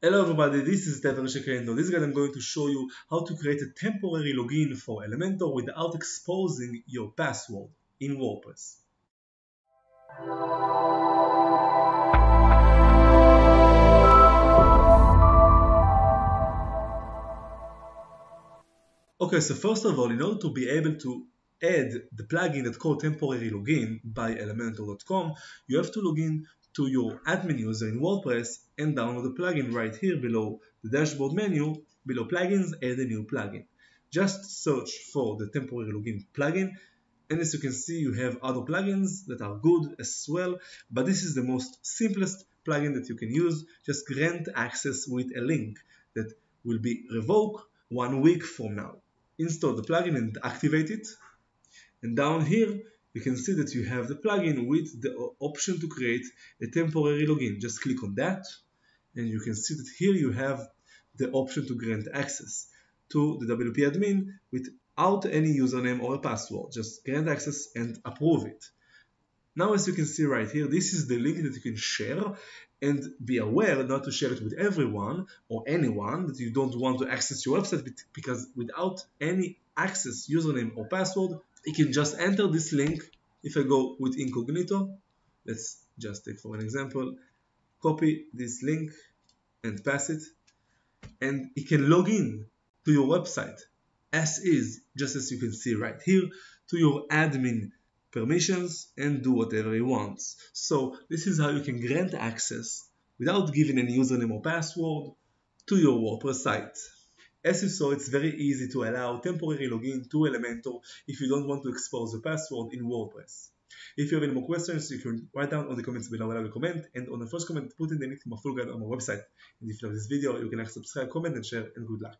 Hello everybody, this is Stefan Shekendo. This guide I'm going to show you how to create a temporary login for Elementor without exposing your password in WordPress. Okay, so first of all, in order to be able to add the plugin that's called temporary login by elementor.com, you have to log in to your admin user in WordPress and download the plugin right here below the dashboard menu, below plugins, add a new plugin. Just search for the temporary login plugin, and as you can see, you have other plugins that are good as well, but this is the most simplest plugin that you can use. Just grant access with a link that will be revoked 1 week from now. Install the plugin and activate it, and down here you can see that you have the plugin with the option to create a temporary login. Just click on that and you can see that here you have the option to grant access to the WP admin without any username or a password. Just grant access and approve it. Now, as you can see right here, this is the link that you can share, and be aware not to share it with everyone or anyone that you don't want to access your website, because without any access, username or password, you can just enter this link. If I go with incognito, let's just take for an example, copy this link and pass it, and it can log in to your website as is, just as you can see right here, to your admin permissions and do whatever he wants. So this is how you can grant access without giving any username or password to your WordPress site. As you saw, it's very easy to allow temporary login to Elementor if you don't want to expose the password in WordPress. If you have any more questions, you can write down on the comments below. I will comment, and on the first comment, put in the link to my full guide on my website. And if you like this video, you can like, subscribe, comment, and share, and good luck.